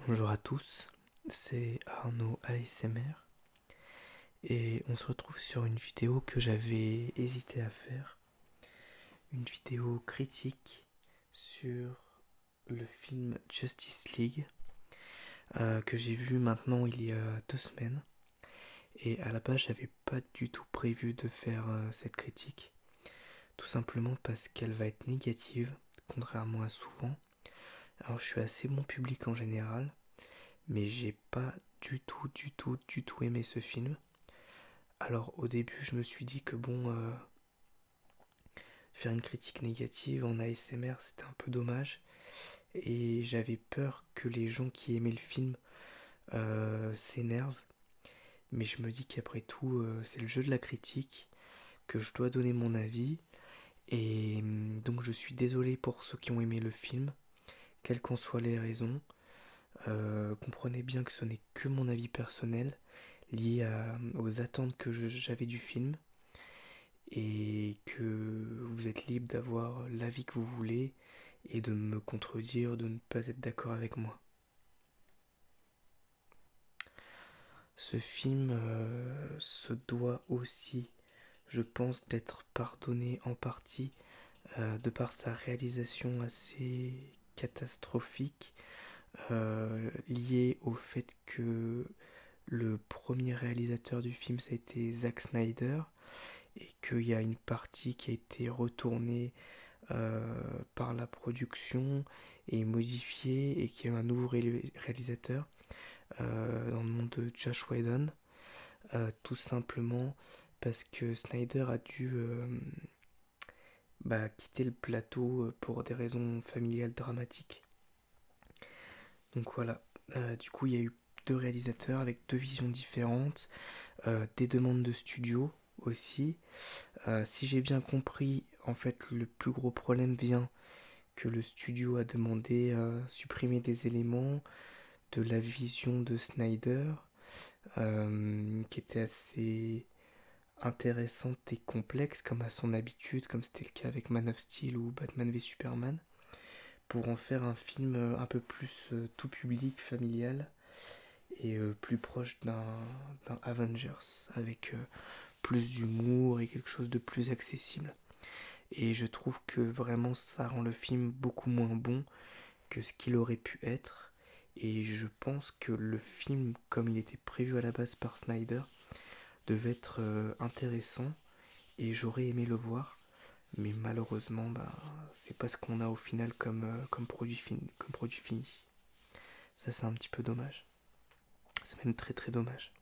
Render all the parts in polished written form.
Bonjour à tous, c'est Arnaud ASMR et on se retrouve sur une vidéo que j'avais hésité à faire, une vidéo critique sur le film Justice League que j'ai vu maintenant il y a 2 semaines et à la base j'avais pas du tout prévu de faire cette critique, tout simplement parce qu'elle va être négative, contrairement à souvent. Alors je suis assez bon public en général, mais j'ai pas du tout aimé ce film. Alors au début je me suis dit que bon, faire une critique négative en ASMR c'était un peu dommage et j'avais peur que les gens qui aimaient le film s'énervent. Mais je me dis qu'après tout c'est le jeu de la critique, que je dois donner mon avis et donc je suis désolé pour ceux qui ont aimé le film, quelles qu'en soient les raisons. Comprenez bien que ce n'est que mon avis personnel lié aux attentes que j'avais du film et que vous êtes libre d'avoir l'avis que vous voulez et de me contredire, de ne pas être d'accord avec moi. Ce film se doit aussi, je pense, d'être pardonné en partie de par sa réalisation assez catastrophique, liée au fait que le premier réalisateur du film, ça a été Zack Snyder, et qu'il y a une partie qui a été retournée par la production et modifiée, et qu'il y a eu un nouveau réalisateur dans le monde de Josh Whedon, tout simplement parce que Snyder a dû quitter le plateau pour des raisons familiales dramatiques. Donc voilà. Du coup il y a eu deux réalisateurs avec deux visions différentes, des demandes de studio aussi. Si j'ai bien compris, en fait le plus gros problème vient que le studio a demandé à supprimer des éléments de la vision de Snyder, qui était assez intéressante et complexe comme à son habitude, comme c'était le cas avec Man of Steel ou Batman v Superman, pour en faire un film un peu plus tout public, familial, et plus proche d'un Avengers, avec plus d'humour et quelque chose de plus accessible. Et je trouve que vraiment ça rend le film beaucoup moins bon que ce qu'il aurait pu être. Et je pense que le film, comme il était prévu à la base par Snyder, devait être intéressant et j'aurais aimé le voir. Mais malheureusement, c'est pas ce qu'on a au final comme produit fini. Ça, c'est un petit peu dommage. C'est même très très dommage.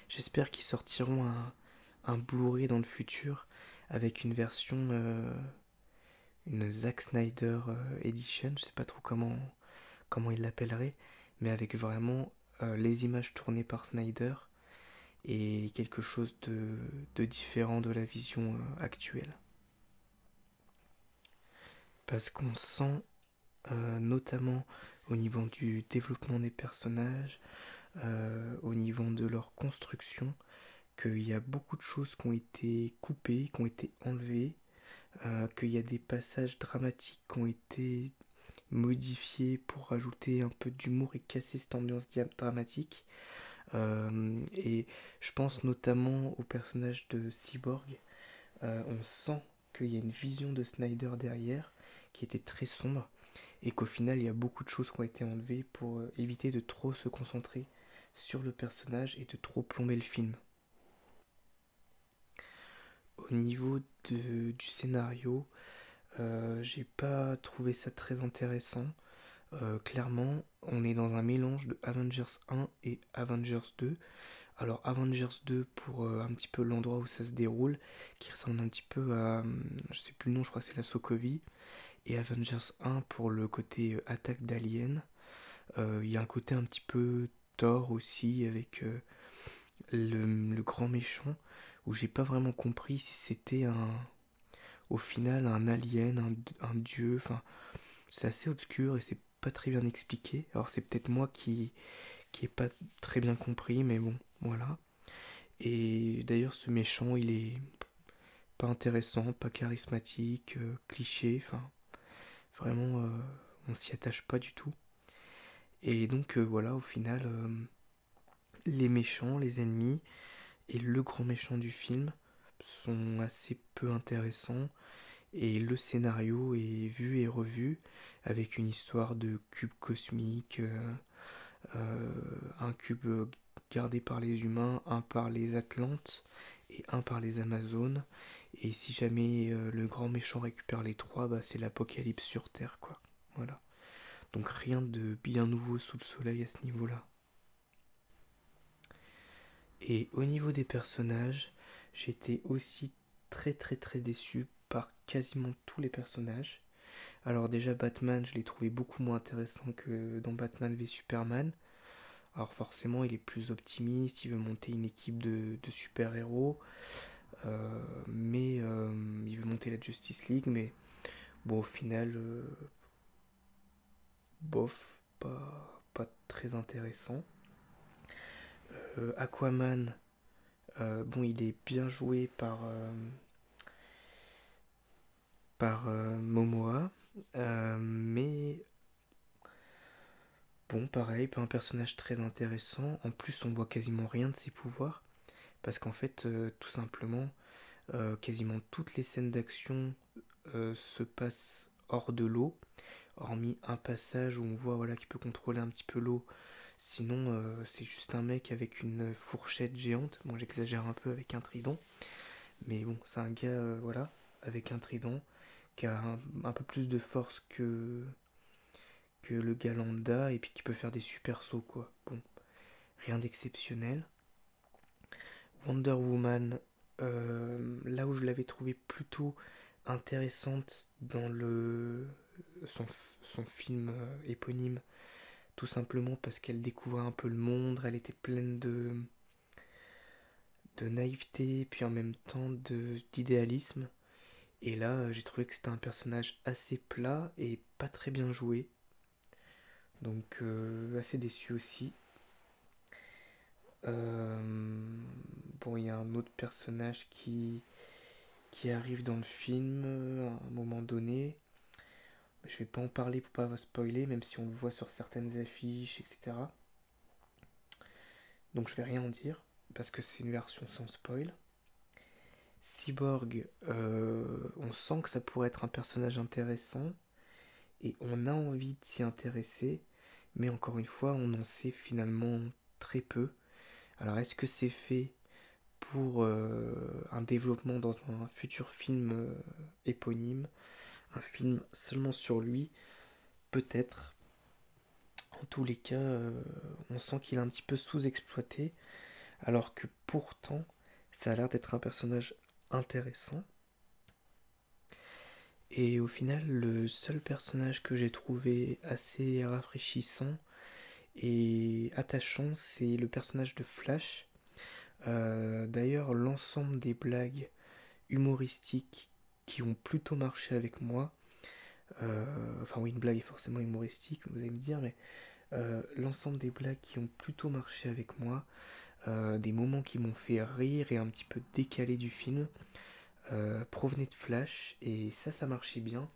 J'espère qu'ils sortiront un Blu-ray dans le futur avec une version, une Zack Snyder Edition, je sais pas trop comment il l'appellerait, mais avec vraiment les images tournées par Snyder et quelque chose de différent de la vision actuelle. Parce qu'on sent, notamment au niveau du développement des personnages, au niveau de leur construction, qu'il y a beaucoup de choses qui ont été coupées, qui ont été enlevées, qu'il y a des passages dramatiques qui ont été modifiés pour rajouter un peu d'humour et casser cette ambiance dramatique. Et je pense notamment au personnage de Cyborg. On sent qu'il y a une vision de Snyder derrière qui était très sombre et qu'au final il y a beaucoup de choses qui ont été enlevées pour éviter de trop se concentrer sur le personnage et de trop plomber le film. Au niveau du scénario, j'ai pas trouvé ça très intéressant. Clairement, on est dans un mélange de Avengers 1 et Avengers 2. Alors Avengers 2 pour un petit peu l'endroit où ça se déroule, qui ressemble un petit peu à, je sais plus le nom, je crois que c'est la Sokovie. Et Avengers 1 pour le côté attaque d'aliens. Il y a un côté un petit peu Thor aussi avec le grand méchant, où j'ai pas vraiment compris si c'était au final un alien, un dieu, enfin c'est assez obscur et c'est pas très bien expliqué. Alors c'est peut-être moi qui ai pas très bien compris, mais bon, voilà. Et d'ailleurs ce méchant il est pas intéressant, pas charismatique, cliché, enfin vraiment on s'y attache pas du tout. Et donc voilà, au final, les méchants, les ennemis et le grand méchant du film sont assez peu intéressants. Et le scénario est vu et revu avec une histoire de cube cosmique, euh, un cube gardé par les humains, un par les Atlantes et un par les Amazones. Et si jamais le grand méchant récupère les trois, bah, c'est l'apocalypse sur Terre, quoi. Voilà. Donc rien de bien nouveau sous le soleil à ce niveau-là. Et au niveau des personnages, j'étais aussi très très très déçu par quasiment tous les personnages. Alors déjà Batman, je l'ai trouvé beaucoup moins intéressant que dans Batman v Superman. Alors forcément, il est plus optimiste, il veut monter une équipe de super-héros, mais il veut monter la Justice League, mais bon, au final, bof, pas très intéressant. Aquaman, bon, il est bien joué par Momoa, mais bon, pareil, pas un personnage très intéressant. En plus, on voit quasiment rien de ses pouvoirs, parce qu'en fait, tout simplement, quasiment toutes les scènes d'action se passent hors de l'eau, hormis un passage où on voit voilà, qu'il peut contrôler un petit peu l'eau. Sinon, c'est juste un mec avec une fourchette géante. Bon, j'exagère un peu avec un trident, mais bon, c'est un gars voilà, avec un trident qui a un peu plus de force que le gars lambda et puis qui peut faire des super sauts, quoi. Bon, rien d'exceptionnel. Wonder Woman, là où je l'avais trouvé plutôt intéressante dans son film éponyme, tout simplement parce qu'elle découvrait un peu le monde, elle était pleine de naïveté, puis en même temps d'idéalisme. Et là, j'ai trouvé que c'était un personnage assez plat et pas très bien joué. Donc assez déçu aussi. Bon, il y a un autre personnage qui arrive dans le film à un moment donné. Je vais pas en parler pour pas spoiler, même si on le voit sur certaines affiches, etc. Donc je vais rien en dire, parce que c'est une version sans spoil. Cyborg, on sent que ça pourrait être un personnage intéressant, et on a envie de s'y intéresser, mais encore une fois, on en sait finalement très peu. Alors est-ce que c'est fait pour un développement dans un futur film éponyme, un film seulement sur lui? Peut-être. En tous les cas, on sent qu'il est un petit peu sous-exploité, alors que pourtant, ça a l'air d'être un personnage intéressant. Et au final, le seul personnage que j'ai trouvé assez rafraîchissant et attachant, c'est le personnage de Flash. D'ailleurs, l'ensemble des blagues humoristiques qui ont plutôt marché avec moi, enfin oui, une blague est forcément humoristique, vous allez me dire, mais l'ensemble des blagues qui ont plutôt marché avec moi, des moments qui m'ont fait rire et un petit peu décalé du film, provenaient de Flash, et ça marchait bien,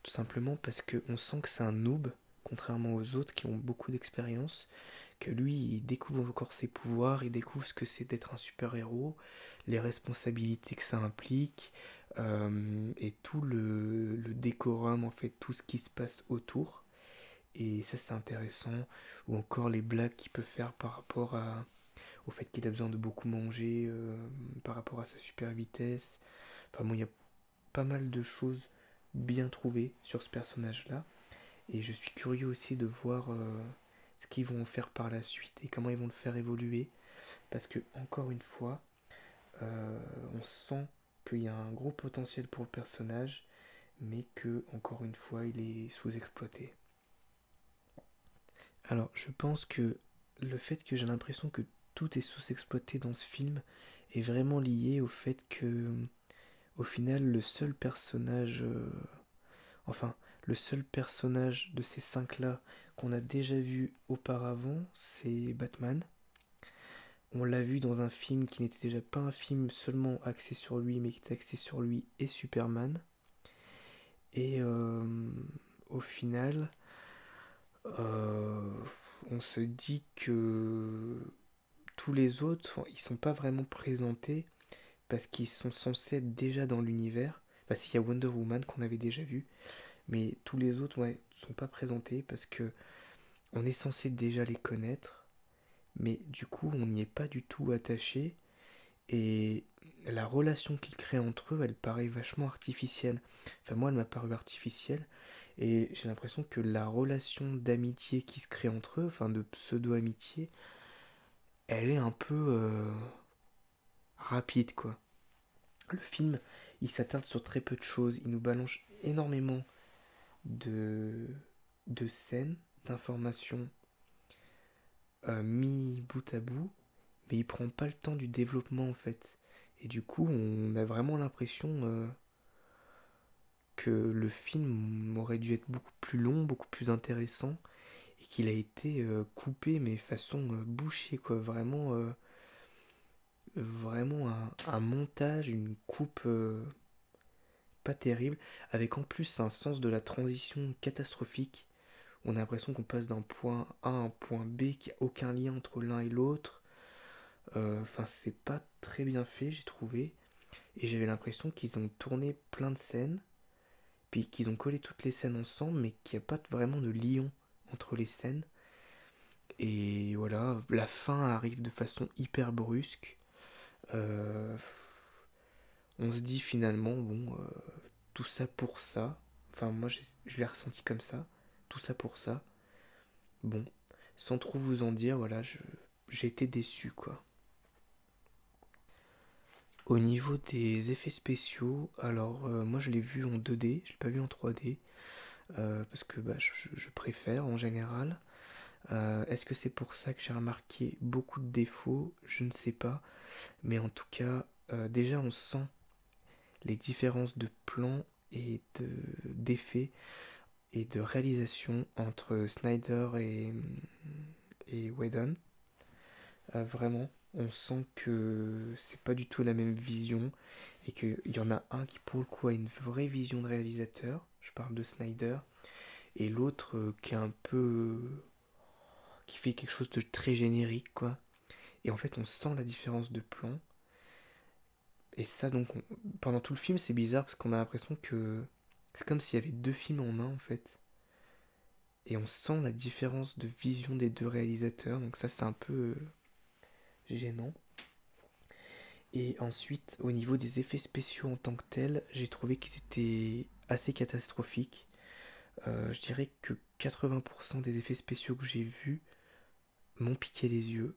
tout simplement parce qu'on sent que c'est un noob, contrairement aux autres qui ont beaucoup d'expérience, que lui, il découvre encore ses pouvoirs, il découvre ce que c'est d'être un super-héros, les responsabilités que ça implique, et tout le décorum, en fait, tout ce qui se passe autour. Et ça, c'est intéressant. Ou encore les blagues qu'il peut faire par rapport au fait qu'il a besoin de beaucoup manger, par rapport à sa super vitesse. Enfin bon, il y a pas mal de choses bien trouvées sur ce personnage-là. Et je suis curieux aussi de voir ce qu'ils vont en faire par la suite et comment ils vont le faire évoluer. Parce que, encore une fois, on sent qu'il y a un gros potentiel pour le personnage, mais que, encore une fois, il est sous-exploité. Alors, je pense que le fait que j'ai l'impression que tout est sous-exploité dans ce film est vraiment lié au fait que, au final, enfin, le seul personnage de ces cinq-là qu'on a déjà vu auparavant, c'est Batman. On l'a vu dans un film qui n'était déjà pas un film seulement axé sur lui, mais qui était axé sur lui et Superman. Et au final, Euh, on se dit que tous les autres, enfin, ils sont pas vraiment présentés parce qu'ils sont censés être déjà dans l'univers. Bah, s'il y a Wonder Woman qu'on avait déjà vu, mais tous les autres, ouais, sont pas présentés parce que on est censé déjà les connaître, mais du coup, on n'y est pas du tout attaché et la relation qu'ils créent entre eux, elle paraît vachement artificielle. Enfin, moi, elle m'a paru artificielle et j'ai l'impression que la relation d'amitié qui se crée entre eux, enfin de pseudo-amitié, elle est un peu rapide, quoi. Le film, il s'attarde sur très peu de choses, il nous balance énormément de, de scènes, d'informations mis bout à bout, mais il prend pas le temps du développement en fait. Et du coup, on a vraiment l'impression que le film aurait dû être beaucoup plus long, beaucoup plus intéressant, et qu'il a été coupé, mais façon bouchée, quoi. Vraiment un montage, une coupe pas terrible, avec en plus un sens de la transition catastrophique. On a l'impression qu'on passe d'un point A à un point B, qui a aucun lien entre l'un et l'autre. Enfin, c'est pas très bien fait, j'ai trouvé. Et j'avais l'impression qu'ils ont tourné plein de scènes, puis qu'ils ont collé toutes les scènes ensemble, mais qu'il n'y a pas vraiment de lien entre les scènes. Et voilà, la fin arrive de façon hyper brusque. Euh, on se dit finalement, bon, tout ça pour ça. Enfin, moi, je l'ai ressenti comme ça. Tout ça pour ça. Bon, sans trop vous en dire, voilà, j'ai été déçu, quoi. Au niveau des effets spéciaux, alors moi je l'ai vu en 2D, je l'ai pas vu en 3D, parce que bah, je préfère en général. Est-ce que c'est pour ça que j'ai remarqué beaucoup de défauts? Je ne sais pas, mais en tout cas, déjà on sent les différences de plan et d'effets et de réalisation entre Snyder et Whedon. Vraiment, on sent que c'est pas du tout la même vision et qu'il y en a un qui pour le coup a une vraie vision de réalisateur, je parle de Snyder, et l'autre qui est un peu qui fait quelque chose de très générique quoi. Et en fait on sent la différence de plan et ça donc pendant tout le film c'est bizarre parce qu'on a l'impression que c'est comme s'il y avait deux films en un en fait. Et on sent la différence de vision des deux réalisateurs, donc ça c'est un peu gênant. Et ensuite, au niveau des effets spéciaux en tant que tels, j'ai trouvé qu'ils étaient assez catastrophiques. Je dirais que 80% des effets spéciaux que j'ai vus m'ont piqué les yeux.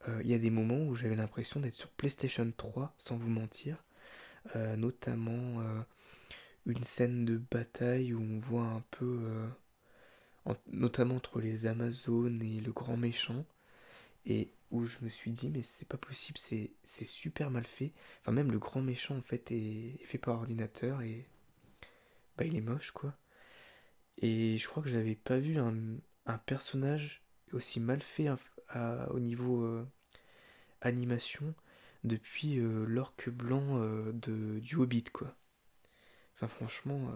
Il y a des moments où j'avais l'impression d'être sur PlayStation 3, sans vous mentir. Notamment une scène de bataille où on voit un peu, notamment entre les Amazones et le grand méchant. Et où je me suis dit, mais c'est pas possible, c'est super mal fait. Enfin, même le grand méchant, en fait, est fait par ordinateur et bah, il est moche, quoi. Et je crois que j'avais pas vu un personnage aussi mal fait au niveau animation depuis l'orque blanc du Hobbit, quoi. Enfin, franchement,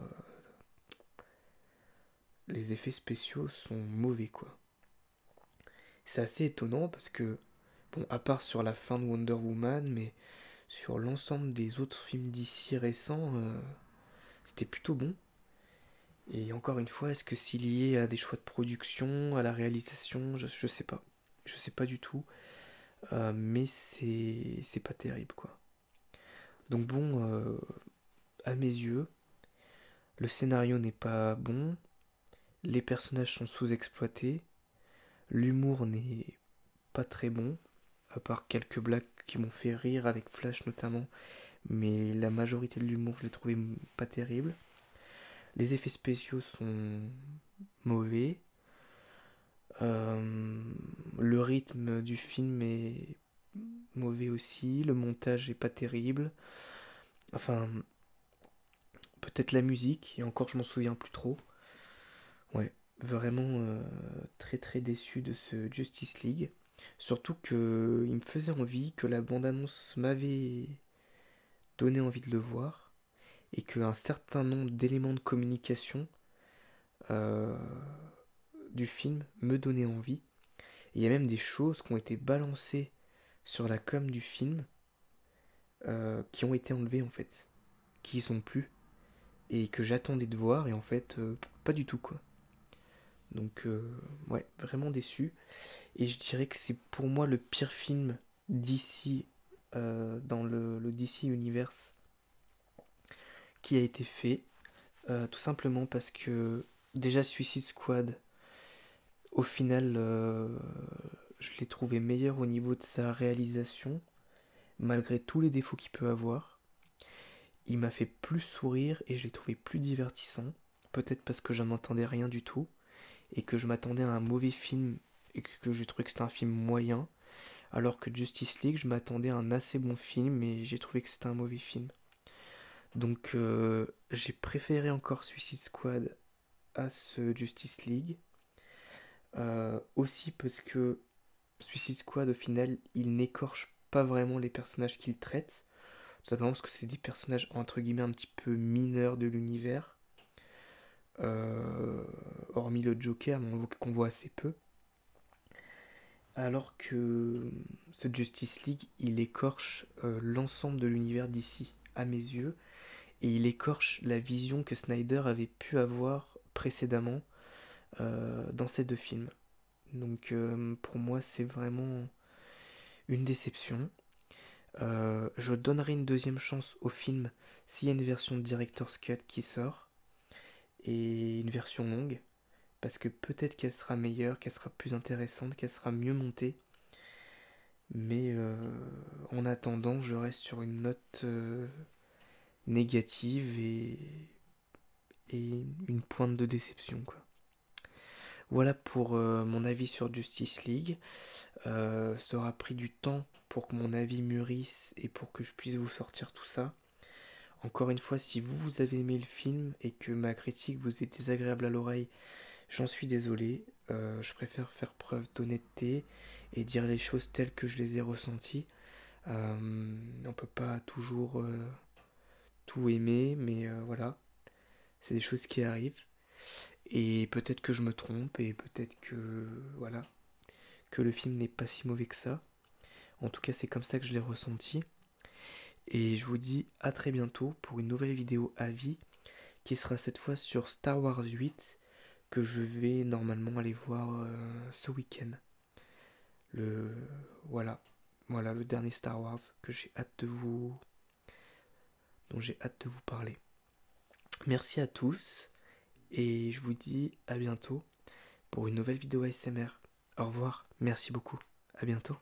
les effets spéciaux sont mauvais, quoi. C'est assez étonnant parce que, bon, à part sur la fin de Wonder Woman, mais sur l'ensemble des autres films d'ici récents, c'était plutôt bon. Et encore une fois, est-ce que c'est lié à des choix de production, à la réalisation, je sais pas. Je sais pas du tout. Mais c'est pas terrible, quoi. Donc bon, à mes yeux, le scénario n'est pas bon, les personnages sont sous-exploités, l'humour n'est pas très bon, à part quelques blagues qui m'ont fait rire avec Flash notamment, mais la majorité de l'humour, je l'ai trouvé pas terrible. Les effets spéciaux sont mauvais. Euh, le rythme du film est mauvais aussi. Le montage est pas terrible. Enfin, peut-être la musique, et encore je m'en souviens plus trop. Ouais, vraiment très très déçu de ce Justice League. Surtout que il me faisait envie, que la bande-annonce m'avait donné envie de le voir, et qu'un certain nombre d'éléments de communication euh, du film me donnait envie. Il y a même des choses qui ont été balancées sur la com du film qui ont été enlevées en fait, qui y sont plus et que j'attendais de voir et en fait pas du tout quoi. Donc ouais, vraiment déçu. Et je dirais que c'est pour moi le pire film d'ici dans le DC Universe qui a été fait. Tout simplement parce que déjà Suicide Squad, au final, je l'ai trouvé meilleur au niveau de sa réalisation, malgré tous les défauts qu'il peut avoir. Il m'a fait plus sourire et je l'ai trouvé plus divertissant. Peut-être parce que j'en entendais rien du tout et que je m'attendais à un mauvais film et que j'ai trouvé que c'était un film moyen. Alors que Justice League, je m'attendais à un assez bon film et j'ai trouvé que c'était un mauvais film. Donc j'ai préféré encore Suicide Squad à ce Justice League. Aussi parce que Suicide Squad, au final, il n'écorche pas vraiment les personnages qu'il traite. Tout simplement parce que c'est des personnages entre guillemets un petit peu mineurs de l'univers. Hormis le Joker, qu'on voit assez peu. Alors que ce Justice League, il écorche l'ensemble de l'univers d'ici, à mes yeux. Et il écorche la vision que Snyder avait pu avoir précédemment dans ces deux films. Donc pour moi, c'est vraiment une déception. Je donnerai une deuxième chance au film s'il y a une version Director's Cut qui sort et une version longue parce que peut-être qu'elle sera meilleure, qu'elle sera plus intéressante, qu'elle sera mieux montée. Mais en attendant, je reste sur une note négative et une pointe de déception, quoi. Voilà pour mon avis sur Justice League. Ça aura pris du temps pour que mon avis mûrisse et pour que je puisse vous sortir tout ça. Encore une fois, si vous avez aimé le film et que ma critique vous est désagréable à l'oreille, j'en suis désolé. Je préfère faire preuve d'honnêteté et dire les choses telles que je les ai ressenties. On peut pas toujours tout aimer, mais voilà, c'est des choses qui arrivent. Et peut-être que je me trompe et peut-être que voilà, que le film n'est pas si mauvais que ça. En tout cas, c'est comme ça que je l'ai ressenti. Et je vous dis à très bientôt pour une nouvelle vidéo avis qui sera cette fois sur Star Wars 8 que je vais normalement aller voir ce week-end. Le voilà, voilà le dernier Star Wars que j'ai hâte de vous dont j'ai hâte de vous parler. Merci à tous et je vous dis à bientôt pour une nouvelle vidéo ASMR. Au revoir, merci beaucoup. À bientôt.